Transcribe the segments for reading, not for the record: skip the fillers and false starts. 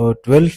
12th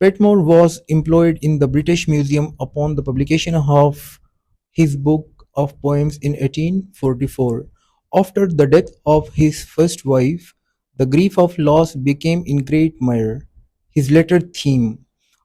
Petmore was employed in the British Museum upon the publication of his book of poems in 1844. After the death of his first wife, the grief of loss became in great measure his later theme.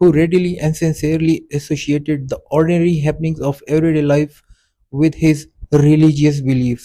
who readily and sincerely associated the ordinary happenings of everyday life with his religious beliefs।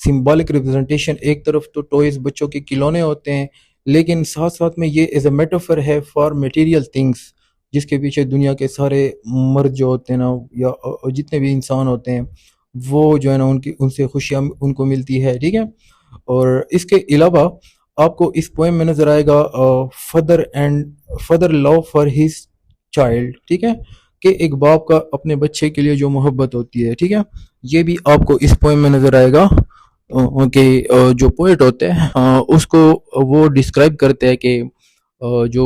Symbolic representation. ایک طرف تو toys بچوں کے کھلونے ہوتے ہیں، لیکن ساتھ ساتھ میں یہ ایز اے میٹافر ہے فار میٹیریل تھنگس، جس کے پیچھے دنیا کے سارے مرد جو ہوتے ہیں نا، یا جتنے بھی انسان ہوتے ہیں، وہ جو ہے نا ان سے خوشیاں ان کو ملتی ہے. ٹھیک ہے. اور اس کے علاوہ آپ کو اس پوئم میں نظر آئے گا father love for his child. ٹھیک ہے، کہ ایک باپ کا اپنے بچے کے لیے جو محبت ہوتی ہے. ٹھیک ہے، یہ بھی آپ کو اس پوئم میں نظر آئے گا. کہ جو پوئٹ ہوتے ہیں اس کو وہ ڈسکرائب کرتے ہیں کہ جو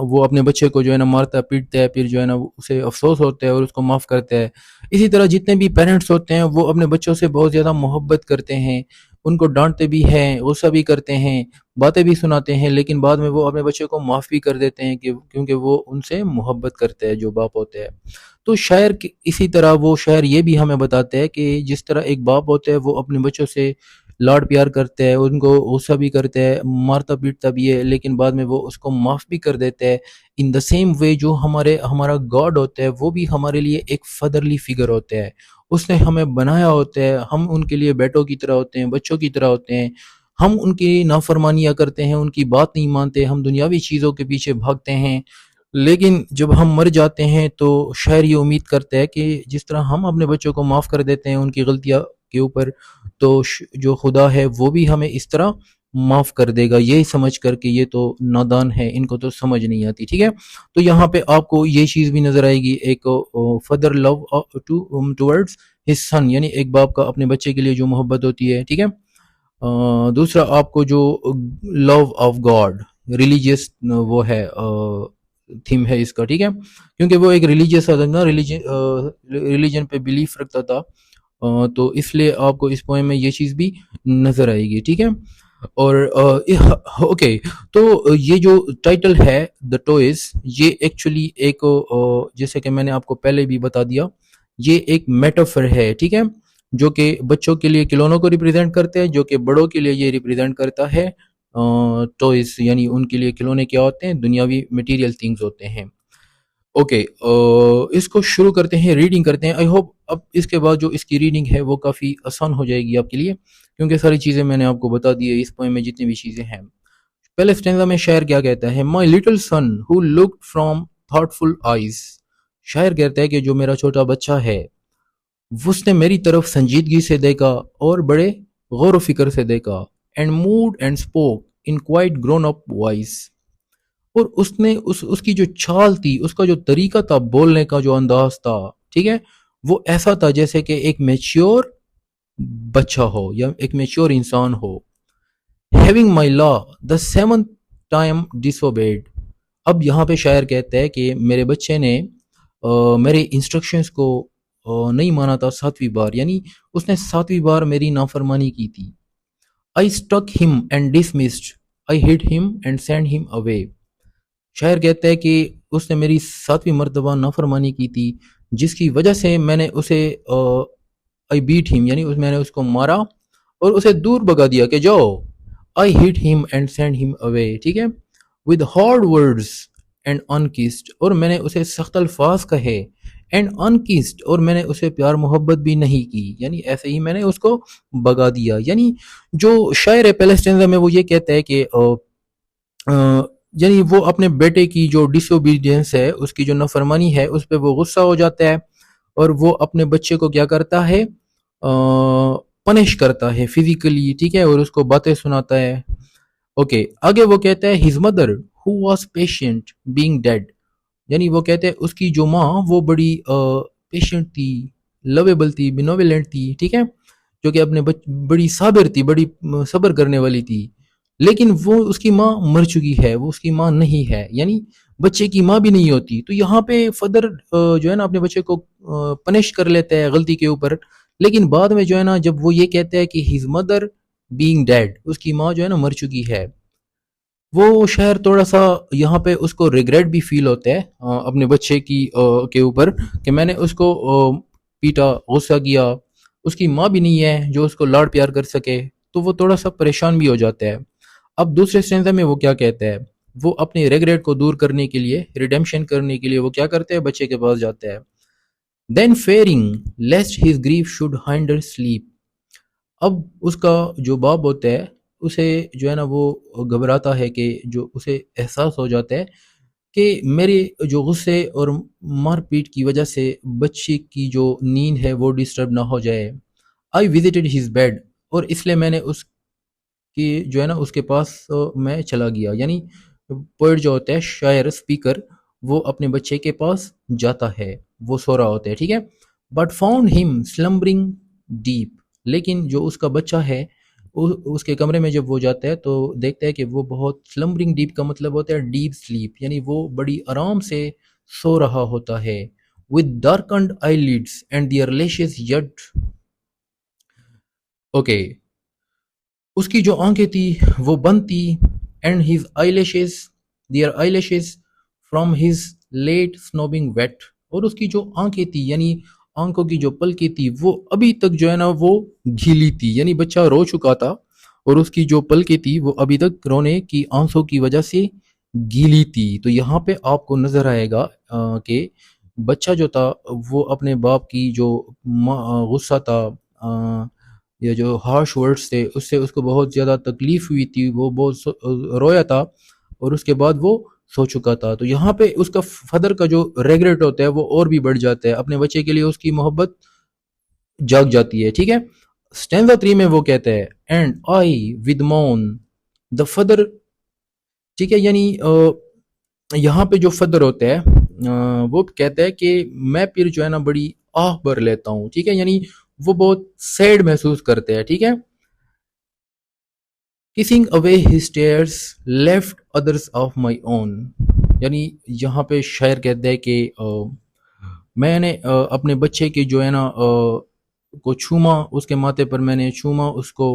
وہ اپنے بچے کو جو ہے نا مارتا پیٹتا ہے، پھر جو ہے نا اسے افسوس ہوتا ہے اور اس کو معاف کرتا ہے. اسی طرح جتنے بھی پیرنٹس ہوتے ہیں وہ اپنے بچوں سے بہت زیادہ محبت کرتے ہیں، ان کو ڈانٹتے بھی ہیں، غصہ بھی کرتے ہیں، باتیں بھی سناتے ہیں، لیکن بعد میں وہ اپنے بچے کو معاف بھی کر دیتے ہیں کیونکہ وہ ان سے محبت کرتے ہیں جو باپ ہوتے ہیں. تو شاعر اسی طرح وہ شاعر یہ بھی ہمیں بتاتے ہیں کہ جس طرح ایک باپ ہوتا ہے وہ اپنے بچوں سے لاڈ پیار کرتے ہیں، ان کو غصہ بھی کرتے ہیں، مارتا پیٹتا بھی ہے، لیکن بعد میں وہ اس کو معاف بھی کر دیتے ہیں. ان دا سیم وے جو ہمارا گاڈ ہوتا ہے وہ بھی ہمارے لیے ایک فادرلی فگر ہوتا ہے. اس نے ہمیں بنایا ہوتا ہے، ہم ان کے لیے بیٹوں کی طرح ہوتے ہیں، بچوں کی طرح ہوتے ہیں. ہم ان کی نافرمانیاں کرتے ہیں، ان کی بات نہیں مانتے، ہم دنیاوی چیزوں کے پیچھے بھاگتے ہیں. لیکن جب ہم مر جاتے ہیں تو شاعر یہ امید کرتا ہے کہ جس طرح ہم اپنے بچوں کو معاف کر دیتے ہیں ان کی غلطیاں کے اوپر، تو جو خدا ہے وہ بھی ہمیں اس طرح معاف کر دے گا، یہی سمجھ کر کہ یہ تو نادان ہے، ان کو تو سمجھ نہیں آتی. ٹھیک ہے، تو یہاں پہ آپ کو یہ چیز بھی نظر آئے گی، ایک فادر لو ٹورڈز ہز سن، یعنی ایک باپ کا اپنے بچے کے لیے جو محبت ہوتی ہے. ٹھیک ہے. دوسرا آپ کو جو لو آف گاڈ ریلیجیس وہ ہے تھیم ہے اس کا. ٹھیک ہے، کیونکہ وہ ایک ریلیجیس آدمی نا، ریلیجن پہ بلیف رکھتا تھا، تو اس لیے آپ کو اس پوائم میں یہ چیز بھی نظر آئے گی. ٹھیک ہے. اور اوکے، تو یہ جو ٹائٹل ہے دا ٹوائز، یہ ایکچولی ایک جیسے کہ میں نے آپ کو پہلے بھی بتا دیا، یہ ایک میٹافر ہے. ٹھیک ہے، جو کہ بچوں کے لیے کھلونوں کو ریپرزینٹ کرتے ہیں، جو کہ بڑوں کے لیے یہ ریپرزینٹ کرتا ہے ٹوائز، یعنی ان کے لیے کھلونے کیا ہوتے ہیں؟ دنیاوی میٹیریل تھنگز ہوتے ہیں. اوکے، اس کو شروع کرتے ہیں، ریڈنگ کرتے ہیں. آئی ہوپ اب اس کے بعد جو اس کی ریڈنگ ہے وہ کافی آسان ہو جائے گی آپ کے لیے، کیونکہ ساری چیزیں میں نے آپ کو بتا دی ہے اس پوئم میں جتنی بھی چیزیں ہیں. پہلے اسٹینزا میں شاعر کیا کہتا ہے؟ My little son who looked from thoughtful eyes. شاعر کہتا ہے کہ جو میرا چھوٹا بچہ ہے اس نے میری طرف سنجیدگی سے دیکھا اور بڑے غور و فکر سے دیکھا. And mood and spoke in quite grown up voice. اور اس نے اس کی جو چال تھی، اس کا جو طریقہ تھا بولنے کا، جو انداز تھا، ٹھیک ہے، وہ ایسا تھا جیسے کہ ایک میچیور بچہ ہو یا ایک میچیور انسان ہو. Having my law the seventh time disobeyed. اب یہاں پہ شاعر کہتا ہے کہ میرے بچے نے میرے انسٹرکشنز کو نہیں مانا تھا 7ویں بار، یعنی اس نے 7ویں بار میری نافرمانی کی تھی. I struck him and dismissed. I hit him and sent him away. شاعر کہتا ہے کہ اس نے میری 7ویں مرتبہ نافرمانی کی تھی، جس کی وجہ سے میں نے اسے I beat him، یعنی میں نے اس کو مارا اور اسے دور بگا دیا کہ جاؤ. I hit him and sent him away. ٹھیک ہے. With hard words and unkissed. اور میں نے اسے سخت الفاظ کہے. اینڈ انکسڈ، اور میں نے اسے پیار محبت بھی نہیں کی، یعنی ایسے ہی میں نے اس کو بگا دیا. یعنی جو شاعر ہے پہلے اسٹینزا میں وہ یہ کہتا ہے کہ یعنی وہ اپنے بیٹے کی جو ڈس اوبیڈینس ہے، اس کی جو نافرمانی ہے، اس پہ وہ غصہ ہو جاتا ہے اور وہ اپنے بچے کو کیا کرتا ہے؟ پنش کرتا ہے فزیکلی. ٹھیک ہے، اور اس کو باتیں سناتا ہے. اوکے، آگے وہ کہتا ہے his mother who was patient being dead. یعنی وہ کہتے ہیں اس کی جو ماں وہ بڑی پیشنٹ تھی، لویبل تھی، بینوولنٹ تھی. ٹھیک ہے، جو کہ اپنے بڑی صابر تھی، بڑی صبر کرنے والی تھی. لیکن وہ اس کی ماں مر چکی ہے، وہ اس کی ماں نہیں ہے، یعنی بچے کی ماں بھی نہیں ہوتی. تو یہاں پہ فادر جو ہے نا اپنے بچے کو پنش کر لیتا ہے غلطی کے اوپر، لیکن بعد میں جو ہے نا جب وہ یہ کہتا ہے کہ ہز مدر بینگ ڈیڈ، اس کی ماں جو ہے نا مر چکی ہے، وہ شاعر تھوڑا سا یہاں پہ اس کو ریگریٹ بھی فیل ہوتا ہے اپنے بچے کی کے اوپر کہ میں نے اس کو پیٹا، غصہ کیا، اس کی ماں بھی نہیں ہے جو اس کو لاڈ پیار کر سکے، تو وہ تھوڑا سا پریشان بھی ہو جاتا ہے. اب دوسرے اسٹینزا میں وہ کیا کہتا ہے؟ وہ اپنے ریگریٹ کو دور کرنے کے لیے، ریڈیمشن کرنے کے لیے وہ کیا کرتے ہیں؟ بچے کے پاس جاتا ہے. Then fearing lest his grief should hinder sleep. اب اس کا جو باپ ہوتا ہے اسے جو ہے نا وہ گھبراتا ہے کہ جو اسے احساس ہو جاتا ہے کہ میرے جو غصے اور مار پیٹ کی وجہ سے بچے کی جو نیند ہے وہ ڈسٹرب نہ ہو جائے. آئی وزٹڈ ہز بیڈ، اور اس لیے میں نے اس کی جو ہے نا اس کے پاس میں چلا گیا. یعنی پوئٹ جو ہوتا ہے شاعر اسپیکر، وہ اپنے بچے کے پاس جاتا ہے، وہ سو رہا ہوتا ہے، ٹھیک ہے. بٹ فاؤنڈ ہم سلمبرنگ ڈیپ، لیکن جو اس کا بچہ ہے اس کے کمرے میں جب وہ جاتا ہے تو دیکھتا ہے کہ وہ بہت سلمبرنگ ڈیپ کا مطلب ہوتا ہے ڈیپ سلیپ، یعنی وہ بڑی آرام سے سو رہا ہوتا ہے. with darkened eyelids and their lashes yet. Okay, اس کی جو آنکھیں تھی وہ بند تھی. And his eye lashes, their eye lashes from his late sobbing wet, اور اس کی جو آنکھیں تھی یعنی آنکھوں کی جو پلکیں تھی وہ ابھی تک جو ہے نا وہ گیلی تھی، یعنی بچہ رو چکا تھا اور اس کی جو پلکیں تھی وہ ابھی تک رونے کی آنسوں کی وجہ سے گیلی تھی. تو یہاں پہ آپ کو نظر آئے گا کہ بچہ جو تھا وہ اپنے باپ کی جو غصہ تھا یا جو ہارش ورڈز تھے اس سے اس کو بہت زیادہ تکلیف ہوئی تھی، وہ بہت رویا تھا اور اس کے بعد وہ سو چکا تھا. تو یہاں پہ اس کا فادر کا جو ریگریٹ ہوتا ہے وہ اور بھی بڑھ جاتا ہے، اپنے بچے کے لیے اس کی محبت جاگ جاتی ہے، ٹھیک ہے. اسٹینزا 3 میں وہ کہتا ہے and I with moon the father, ٹھیک ہے. یعنی یہاں پہ جو فادر ہوتا ہے وہ کہتا ہے کہ میں پھر جو ہے نا بڑی آہ بھر لیتا ہوں، ٹھیک ہے. یعنی وہ بہت سیڈ محسوس کرتے ہیں، ٹھیک ہے. kissing away his tears left others of my own، یعنی یہاں پہ شاعر کہتا ہے کہ میں نے اپنے بچے کے جو ہے نا کو چھوما، اس کے ماتھے پر میں نے چھوما اس کو،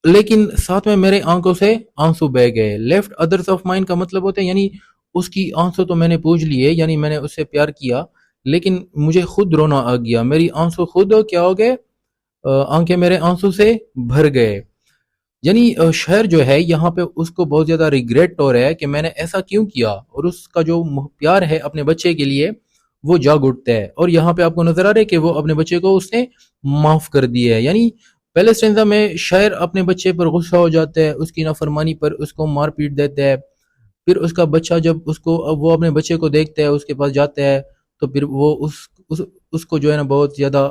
لیکن ساتھ میں میرے آنکھوں سے آنسو بہ گئے. لیفٹ ادرس آف مائن کا مطلب ہوتا ہے یعنی اس کی آنسو تو میں نے پوجھ لیے، یعنی میں نے اس سے پیار کیا لیکن مجھے خود رونا آ گیا، میری آنسو خود کیا ہو گئے، آنکھیں میرے آنسو سے بھر گئے. یعنی شاعر جو ہے یہاں پہ اس کو بہت زیادہ ریگریٹ ہو رہا ہے کہ میں نے ایسا کیوں کیا، اور اس کا جو پیار ہے اپنے بچے کے لیے وہ جاگ اٹھتا ہے. اور یہاں پہ آپ کو نظر آ رہا ہے کہ وہ اپنے بچے کو اس نے معاف کر دیا ہے. یعنی پہلے اسٹینزا میں شاعر اپنے بچے پر غصہ ہو جاتا ہے، اس کی نافرمانی پر اس کو مار پیٹ دیتا ہے، پھر اس کا بچہ جب وہ اپنے بچے کو دیکھتا ہے اس کے پاس جاتا ہے تو پھر وہ اس کو جو ہے نا بہت زیادہ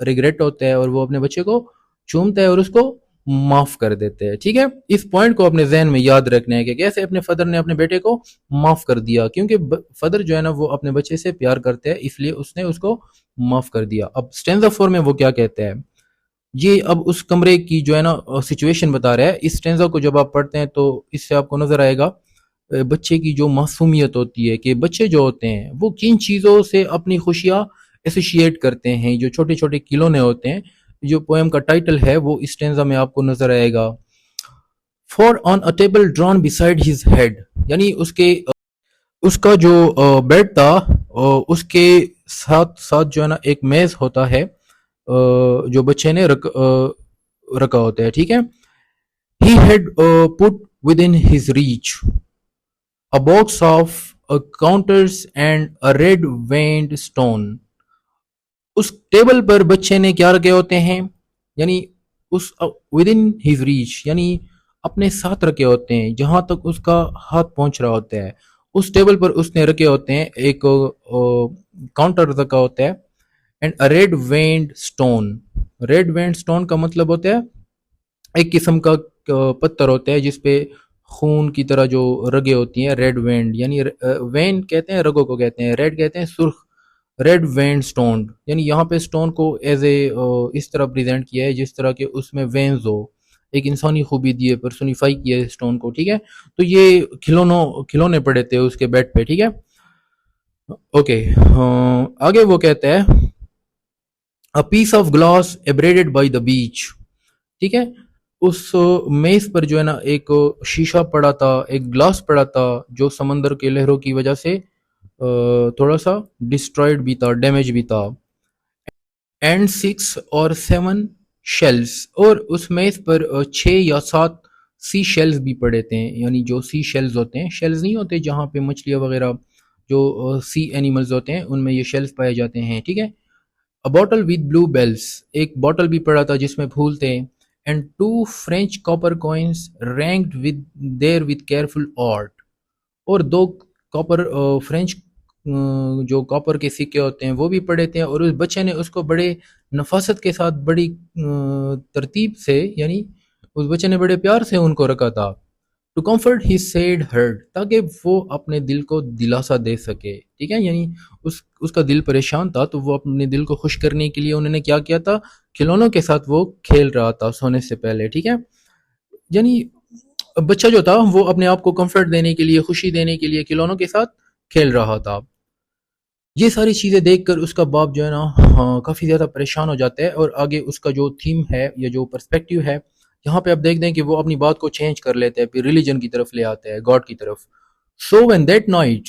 ریگریٹ ہوتا ہے اور وہ اپنے بچے کو چومتا ہے اور اس کو معاف کر دیتے ہیں، ٹھیک ہے. اس پوائنٹ کو اپنے ذہن میں یاد رکھنا ہے کہ کیسے اپنے فادر نے اپنے بیٹے کو معاف کر دیا، کیونکہ فادر جو ہے نا وہ اپنے بچے سے پیار کرتے ہیں اس لیے اس نے اس کو معاف کر دیا. اب اسٹینزا 4 میں وہ کیا کہتا ہے، یہ اب اس کمرے کی جو ہے نا سچویشن بتا رہا ہے. اس اسٹینزا کو جب آپ پڑھتے ہیں تو اس سے آپ کو نظر آئے گا بچے کی جو معصومیت ہوتی ہے، کہ بچے جو ہوتے ہیں وہ کن چیزوں سے اپنی خوشیاں ایسوشیٹ کرتے ہیں، جو چھوٹے چھوٹے کھلونے ہوتے ہیں. جو پوئم کا ٹائٹل ہے وہ اسٹینزا میں آپ کو نظر آئے گا. For on a table drawn beside his head، یعنی اس کا جو بیڈ تھا اس کے ساتھ ساتھ جو ہے نا ایک میز ہوتا ہے جو بچے نے رکھا ہوتا ہے، ٹھیک ہے. He had put within his reach a box of counters and a red veined stone. اس ٹیبل پر بچے نے کیا رکھے ہوتے ہیں، یعنی اس within his reach یعنی اپنے ساتھ رکھے ہوتے ہیں جہاں تک اس کا ہاتھ پہنچ رہا ہوتا ہے. اس ٹیبل پر اس نے رکھے ہوتے ہیں ایک کاؤنٹر رکھا ہوتا ہے and a red veined stone. red veined stone کا مطلب ہوتا ہے ایک قسم کا پتھر ہوتا ہے جس پہ خون کی طرح جو رگیں ہوتی ہیں، ریڈ وینڈ، یعنی وین کہتے ہیں رگوں کو کہتے ہیں، ریڈ کہتے ہیں سرخ، ریڈ وینڈ سٹون. یعنی یہاں پہ سٹون کو ایز اے اس طرح پریزنٹ کیا ہے جس طرح کہ اس میں وینز ہو، ایک انسانی خوبی دی ہے، پرسونیفائی کیا ہے سٹون کو، ٹھیک ہے. تو یہ کھلونے پڑے تھے اس کے بیڈ پہ، ٹھیک ہے. اوکے آگے وہ کہتا ہے a piece of glass abraded by the beach، ٹھیک ہے. اس میز پر جو ہے نا ایک شیشہ پڑا تھا، ایک گلاس پڑا تھا جو سمندر کے لہروں کی وجہ سے تھوڑا سا ڈسٹرائڈ بھی تھا، ڈیمیج بھی تھا. اینڈ 6 اور 7 شیلز، اور اس میز پر 6 یا 7 سی شیلز بھی پڑے تھے. یعنی جو سی شیلز ہوتے ہیں، شیلز نہیں ہوتے جہاں پہ مچھلیاں وغیرہ جو سی اینیملز ہوتے ہیں ان میں یہ شیلز پائے جاتے ہیں، ٹھیک ہے. A bottle with blue bells, ایک بوٹل بھی پڑا تھا جس میں پھول تھے. And two French copper coins ranked with there with careful art, اور دو کاپر فرینچ جو کاپر کے سکے ہوتے ہیں وہ بھی پڑے تھے, اور اس بچے نے اس کو بڑے نفاست کے ساتھ بڑی ترتیب سے, یعنی اس بچے نے بڑے پیار سے ان کو رکھا تھا. To comfort he sad heart, تاکہ وہ اپنے دل کو دلاسا دے سکے. ٹھیک ہے, یعنی اس کا دل پریشان تھا تو وہ اپنے دل کو خوش کرنے کے لیے انہوں نے کیا کیا تھا, کھلونوں کے ساتھ وہ کھیل رہا تھا سونے سے پہلے. ٹھیک ہے, یعنی بچہ جو تھا وہ اپنے آپ کو کمفرٹ دینے کے لیے, خوشی دینے کے لیے کھلونوں کے ساتھ کھیل رہا تھا. یہ ساری چیزیں دیکھ کر اس کا باپ جو ہے نا کافی زیادہ پریشان ہو جاتا ہے, اور آگے اس کا جو تھیم ہے یا جو پرسپیکٹیو ہے یہاں پہ آپ دیکھ دیں کہ وہ اپنی بات کو چینج کر لیتے ہیں, پھر ریلیجن کی طرف لے آتے ہیں, گاڈ کی طرف. So when that night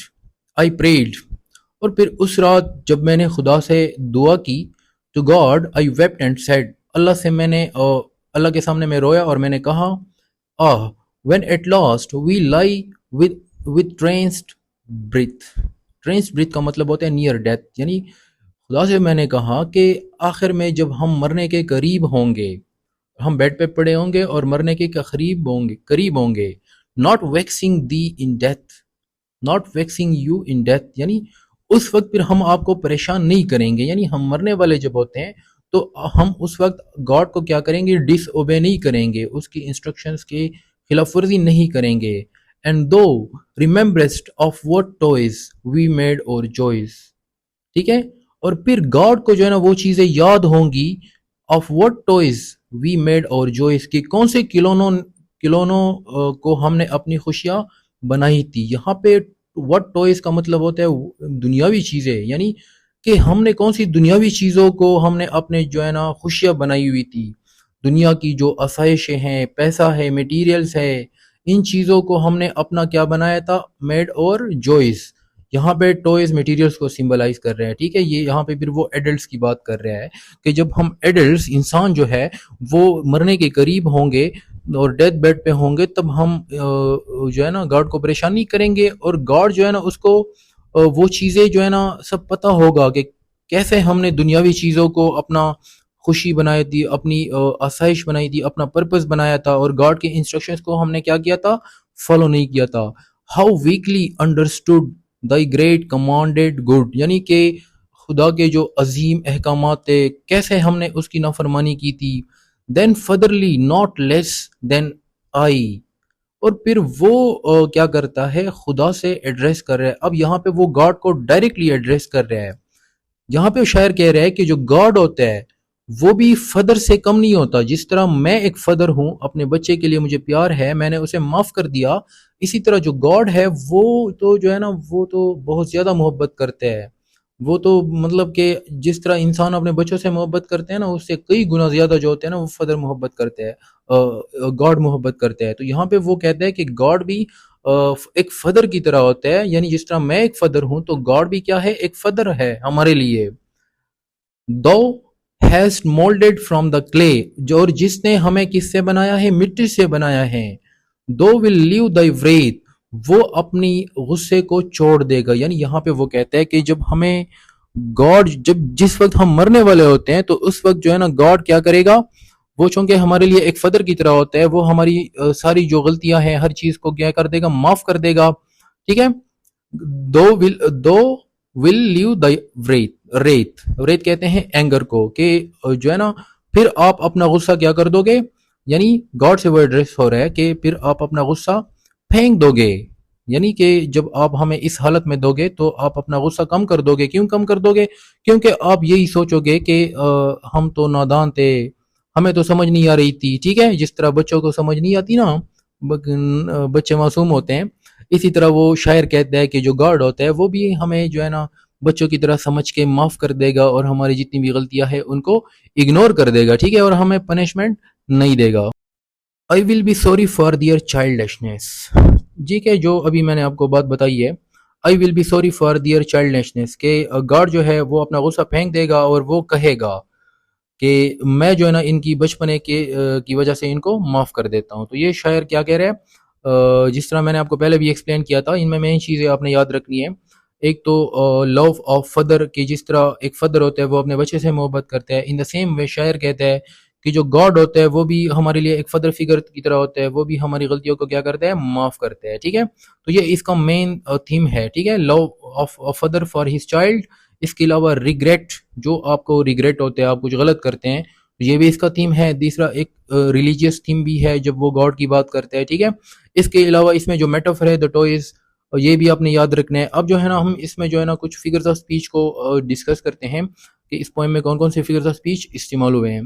I parade, اور پھر اس رات جب میں نے خدا سے دعا کی, to God I wept and said, اللہ سے میں نے اللہ کے سامنے میں رویا اور میں نے کہا, when at last we lie with tranced breath. tranced breath کا مطلب ہوتا ہے near death, یعنی خدا سے میں نے کہا کہ آخر میں جب ہم مرنے کے قریب ہوں گے, ہم بیڈ پہ پڑے ہوں گے اور مرنے کے قریب ہوں گے, not vexing thee in death, not vexing you in death, یعنی اس وقت پھر ہم آپ کو پریشان نہیں کریں گے. یعنی ہم مرنے والے جب ہوتے ہیں تو ہم اس وقت گاڈ کو کیا کریں گے, ڈس اوبے نہیں کریں گے, اس کی انسٹرکشنز کی خلاف ورزی نہیں کریں گے. And thou rememberest of what toys we made اور joys. ٹھیک ہے, اور پھر گاڈ کو جو ہے نا وہ چیزیں یاد ہوں گی, of what toys we made اور joys, کہ کون سے کھلونوں کو ہم نے اپنی خوشیاں بنائی تھی. یہاں پہ what toys کا مطلب ہوتا ہے دنیاوی چیزیں, یعنی کہ ہم نے کون سی دنیاوی چیزوں کو ہم نے اپنے جو ہے نا خوشیاں بنائی ہوئی تھی. دنیا کی جو آسائشیں ہیں, پیسہ ہے, میٹیریلز ہے, ان چیزوں کو ہم نے اپنا کیا بنایا تھا, میڈ اور جوائز. یہاں پہ ٹوائز میٹیریلز کو سمبلائز کر رہے ہیں. ٹھیک ہے, یہ یہاں پہ پھر وہ ایڈلٹس کی بات کر رہا ہے کہ جب ہم ایڈلٹس, انسان جو ہے وہ مرنے کے قریب ہوں گے اور ڈیتھ بیڈ پہ ہوں گے, تب ہم جو ہے نا گاڈ کو پریشان نہیں کریں گے, اور گاڈ جو ہے نا اس کو وہ چیزیں جو ہے نا سب پتہ ہوگا کہ کیسے ہم نے دنیاوی چیزوں کو اپنا خوشی بنائی تھی, اپنی آسائش بنائی تھی, اپنا پرپس بنایا تھا, اور گاڈ کے انسٹرکشنز کو ہم نے کیا کیا تھا, فالو نہیں کیا تھا. How weekly understood the great commanded good, یعنی کہ خدا کے جو عظیم احکامات تھے کیسے ہم نے اس کی نافرمانی کی تھی. دین فدرلی ناٹ لیس دین آئی, اور پھر وہ کیا کرتا ہے, خدا سے ایڈریس کر رہا ہے. اب یہاں پہ وہ گاڈ کو ڈائریکٹلی ایڈریس کر رہا ہے. یہاں پہ شاعر کہہ رہا ہے کہ جو گاڈ ہوتا ہے وہ بھی فادر سے کم نہیں ہوتا. جس طرح میں ایک فادر ہوں, اپنے بچے کے لیے مجھے پیار ہے, میں نے اسے معاف کر دیا, اسی طرح جو گاڈ ہے وہ تو جو ہے نا وہ تو بہت زیادہ محبت کرتے ہیں. وہ تو مطلب کہ جس طرح انسان اپنے بچوں سے محبت کرتے ہیں نا, اس سے کئی گنا زیادہ جو ہوتے ہیں نا وہ فادر محبت کرتے ہیں, گاڈ محبت کرتے ہیں. تو یہاں پہ وہ کہتے ہیں کہ گاڈ بھی ایک فادر کی طرح ہوتا ہے, یعنی جس طرح میں ایک فادر ہوں تو گاڈ بھی کیا ہے, ایک فادر ہے ہمارے لیے. Thou has moulded from the clay, جو اور جس نے ہمیں کس سے بنایا ہے, مٹی سے بنایا ہے. دو ول لیو دی وریت, وہ اپنی غصے کو چھوڑ دے گا. یعنی یہاں پہ وہ کہتا ہے کہ جب ہمیں گاڈ, جس وقت ہم مرنے والے ہوتے ہیں تو اس وقت جو ہے نا گاڈ کیا کرے گا, وہ چونکہ ہمارے لیے ایک فادر کی طرح ہوتا ہے, وہ ہماری ساری جو غلطیاں ہیں ہر چیز کو کیا کر دے گا, معاف کر دے گا. ٹھیک ہے, دو ول لیو دی ریت کہتے ہیں اینگر کو, کہ جو ہے نا پھر آپ اپنا غصہ کیا کر دو گے, یعنی گاڈ سے وہ ایڈریس ہو رہا ہے کہ پھر آپ اپنا غصہ پھینک دو گے. یعنی کہ جب آپ ہمیں اس حالت میں دو گے تو آپ اپنا غصہ کم کر دو گے. کیوں کم کر دو گے, کیونکہ آپ یہی سوچو گے کہ ہم تو نادان تھے, ہمیں تو سمجھ نہیں آ رہی تھی. ٹھیک ہے, جس طرح بچوں کو سمجھ نہیں آتی نا, بچے معصوم ہوتے ہیں, اسی طرح وہ شاعر کہتا ہے کہ جو گاڈ ہوتا ہے وہ بھی ہمیں جو ہے نا بچوں کی طرح سمجھ کے معاف کر دے گا, اور ہماری جتنی بھی غلطیاں ہیں ان کو اگنور کر دے گا. ٹھیک ہے, اور ہمیں پنشمنٹ نہیں دے گا. I will be sorry for their childishness. ٹھیک ہے, جو ابھی میں نے آپ کو بات بتائی ہے, I will be sorry for their childishness, کہ گاڈ جو ہے وہ اپنا غصہ پھینک دے گا اور وہ کہے گا کہ میں جو ہے نا ان کی بچپنے کی وجہ سے ان کو معاف کر دیتا ہوں. تو یہ شاعر کیا کہہ رہے ہیں, جس طرح میں نے آپ کو پہلے بھی ایکسپلین کیا تھا, ان میں مین چیزیں آپ نے یاد رکھنی ہے. ایک تو لو آف فادر کہ جس طرح ایک فادر ہوتا ہے وہ اپنے بچے سے محبت کرتا ہے، ان دا سیم وے شاعر کہتا ہے کہ جو گاڈ ہوتا ہے وہ بھی ہمارے لیے ایک فادر فگر کی طرح ہوتا ہے، وہ بھی ہماری غلطیوں کو کیا کرتا ہے، معاف کرتا ہے، ٹھیک ہے. تو یہ اس کا مین تھیم ہے، ٹھیک ہے، love of father for his child. اس کے علاوہ ریگریٹ، جو آپ کو ریگریٹ ہوتے ہیں، آپ کچھ غلط کرتے ہیں، یہ بھی اس کا تھیم ہے. تیسرا ایک ریلیجیس تھیم بھی ہے جب وہ گاڈ کی بات کرتا ہے، ٹھیک ہے. اس کے علاوہ اس میں جو میٹافر ہے دا ٹوائز، یہ بھی آپ نے یاد رکھنا ہے. اب جو ہے نا ہم اس میں جو ہے نا کچھ فگرز آف اسپیچ کو ڈسکس کرتے ہیں کہ اس پوئم میں کون کون سے فگرز آف اسپیچ استعمال ہوئے ہیں.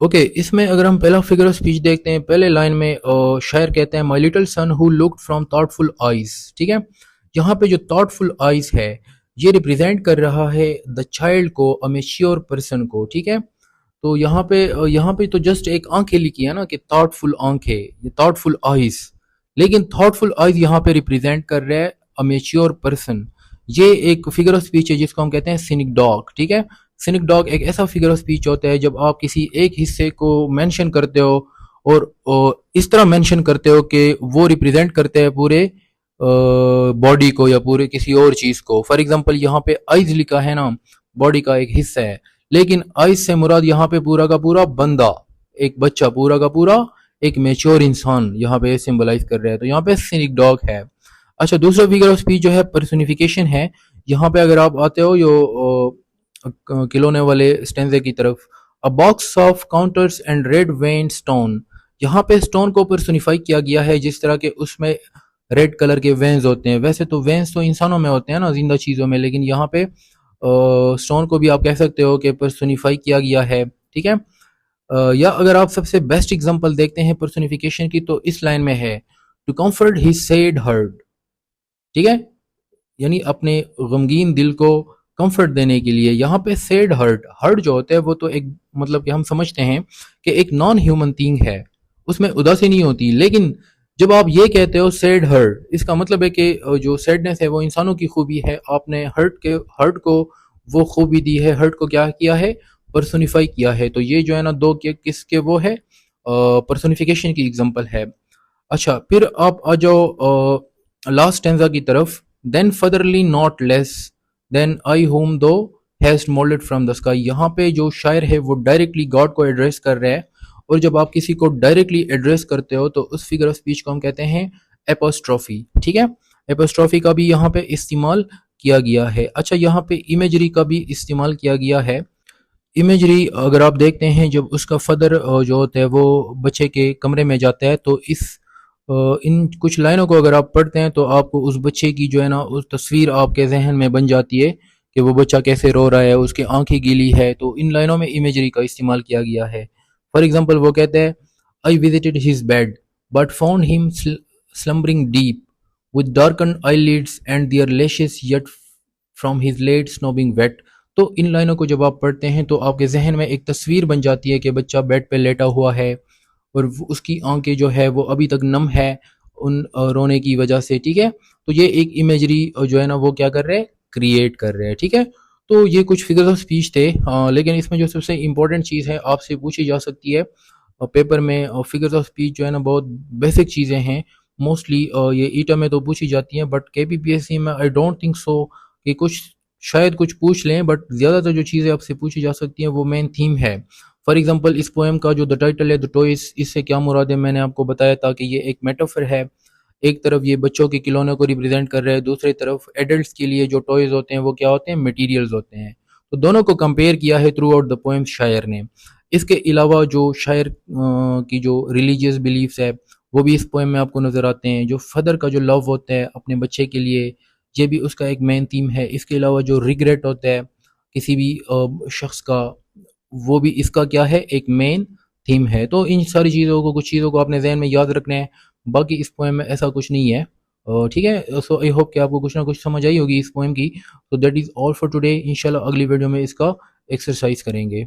اوکے، اس میں اگر ہم پہلا فگر آف اسپیچ دیکھتے ہیں، پہلے لائن میں شاعر کہتے ہیں my little son who looked from thoughtful eyes, ٹھیک ہے. یہاں پہ جو تھاٹ فل آئیز ہے یہ ریپرزینٹ کر رہا ہے دا چائلڈ کو، اے میچیور پرسن کو، ٹھیک ہے. تو یہاں پہ تو جسٹ ایک آنکھیں لکھی ہے نا کہ تھاٹ فل آنکھیں، یہ تھاٹ فل آئیز، لیکن تھاٹ فل آئیز یہاں پہ ریپرزینٹ کر رہا ہے اے میچیور پرسن. یہ ایک فگر آف اسپیچ ہے جس کو ہم کہتے ہیں سینک ڈاگ، ٹھیک ہے. سینک ڈاگ ایک ایسا فگر آف اسپیچ ہوتا ہے جب آپ کسی ایک حصے کو مینشن کرتے ہو اور اس طرح مینشن کرتے ہو کہ وہ ریپرزینٹ کرتے ہیں پورے باڈی کو یا پورے کسی اور چیز کو. فار ایگزامپل یہاں پہ آئیز لکھا ہے نا، باڈی کا ایک حصہ ہے، لیکن آئیز سے مراد یہاں پہ پورا کا پورا بندہ، ایک بچہ، پورا کا پورا ایک میچور انسان یہاں پہ سمبلائز کر رہا ہے. تو یہاں پہ سینک ڈاگ ہے. اچھا، دوسرا فگر آف اسپیچ جو ہے پرسونیفیکیشن ہے. یہاں پہ اگر آپ آتے ہو کھلونے والے اسٹینزے کی طرف، a box of counters and red veined stone، یہاں پہ اسٹون کو پرسونیفائی کیا گیا ہے جس طرح کہ اس میں ریڈ کلر کے وینز ہوتے ہیں. ویسے تو وینز تو انسانوں میں ہوتے ہیں نا، زندہ چیزوں میں، لیکن یہاں پہ اسٹون کو بھی آپ کہہ سکتے ہو کہ پرسونیفائی کیا گیا ہے، ٹھیک ہے. یا اگر آپ سب سے بیسٹ ایگزامپل دیکھتے ہیں پرسونیفیکیشن کی تو اس لائن میں ہے to comfort his sad heart, ٹھیک ہے، یعنی اپنے غمگین دل کو کمفرٹ دینے کے لیے. یہاں پہ سیڈ ہرٹ، ہرٹ جو ہوتا ہے وہ تو ایک مطلب کہ ہم سمجھتے ہیں کہ ایک نان ہیومن تھنگ ہے، اس میں اداسی نہیں ہوتی، لیکن جب آپ یہ کہتے ہو سیڈ ہرٹ، اس کا مطلب ہے کہ جو سیڈنس ہے وہ انسانوں کی خوبی ہے. آپ نے ہرٹ کو وہ خوبی دی ہے، ہرٹ کو کیا کیا ہے، پرسونیفائی کیا ہے. تو یہ جو ہے نا دو کس کے وہ ہے، پرسونیفیکیشن کی ایگزامپل ہے. اچھا، پھر آپ آ جاؤ لاسٹ اسٹینزا کی طرف. Then fatherly not less than I whom thou hast mould from the sky. یہاں پہ جو شاعر ہے وہ ڈائریکٹلی گاڈ کو ایڈریس کر رہا ہے، اور جب آپ کسی کو ڈائریکٹلی ایڈریس کرتے ہو تو اس فگر آف اسپیچ کو ہم کہتے ہیں ایپوسٹروفی، ٹھیک ہے. ایپوسٹروفی کا بھی یہاں پہ استعمال کیا گیا ہے. اچھا، یہاں پہ امیجری کا بھی استعمال کیا گیا ہے. امیجری اگر آپ دیکھتے ہیں جب اس کا فادر جو ہوتا ہے وہ بچے کے کمرے میں جاتا ہے تو ان کچھ لائنوں کو اگر آپ پڑھتے ہیں تو آپ کو اس بچے کی جو ہے نا اس تصویر آپ کے ذہن میں بن جاتی ہے کہ وہ بچہ کیسے رو رہا ہے، اس کی آنکھیں گیلی ہے. تو ان لائنوں میں امیجری کا استعمال کیا گیا ہے. فار ایگزامپل وہ کہتے ہیں I visited his bed but found him slumbering deep with darkened eyelids and their lashes yet from his late snobbing wet. تو ان لائنوں کو جب آپ پڑھتے ہیں تو آپ کے ذہن میں ایک تصویر بن جاتی ہے کہ بچہ بیڈ پہ لیٹا ہوا ہے اور اس کی آنکھیں جو ہے وہ ابھی تک نم ہے ان رونے کی وجہ سے، ٹھیک ہے. تو یہ ایک امیجری جو ہے نا وہ کیا کر رہے، کریٹ کر رہے ہیں، ٹھیک ہے. تو یہ کچھ فگرز آف اسپیچ تھے، لیکن اس میں جو سب سے امپورٹنٹ چیز ہے آپ سے پوچھی جا سکتی ہے پیپر میں، فگرز آف اسپیچ جو ہے نا بہت بیسک چیزیں ہیں. موسٹلی یہ ایٹا میں تو پوچھی جاتی ہیں، بٹ کے پی پی ایس سی میں آئی ڈونٹ تھنک سو کہ شاید کچھ پوچھ لیں، بٹ زیادہ تر جو چیزیں آپ سے پوچھی جا سکتی ہیں وہ مین تھیم ہے. فار ایگزامپل اس پوئم کا جو دا ٹائٹل ہے دا ٹوائز، اس سے کیا مراد ہے میں نے آپ کو بتایا تھا کہ یہ ایک میٹافر ہے. ایک طرف یہ بچوں کے کھلونے کو ریپرزینٹ کر رہے ہیں، دوسری طرف ایڈلٹس کے لیے جو ٹوائز ہوتے ہیں وہ کیا ہوتے ہیں، مٹیریلز ہوتے ہیں. تو دونوں کو کمپیئر کیا ہے تھرو آؤٹ دا پوئم شاعر نے. اس کے علاوہ جو شاعر کی جو ریلیجیس بلیفس ہے وہ بھی اس پوئم میں آپ کو نظر آتے ہیں. جو فادر کا جو لو ہوتا ہے اپنے بچے کے لیے، یہ بھی اس کا ایک مین تھیم ہے. اس کے علاوہ جو ریگریٹ ہوتا ہے کسی بھی شخص کا، وہ بھی اس کا کیا ہے، ایک مین تھیم ہے. تو ان ساری چیزوں کو، کچھ چیزوں کو اپنے ذہن میں یاد رکھنا ہے. باقی اس پوئم میں ایسا کچھ نہیں ہے، ٹھیک ہے. سو آئی ہوپ کہ آپ کو کچھ نہ کچھ سمجھ آئی ہوگی اس پوئم کی. تو that is all for today. انشاءاللہ اگلی ویڈیو میں اس کا ایکسرسائز کریں گے.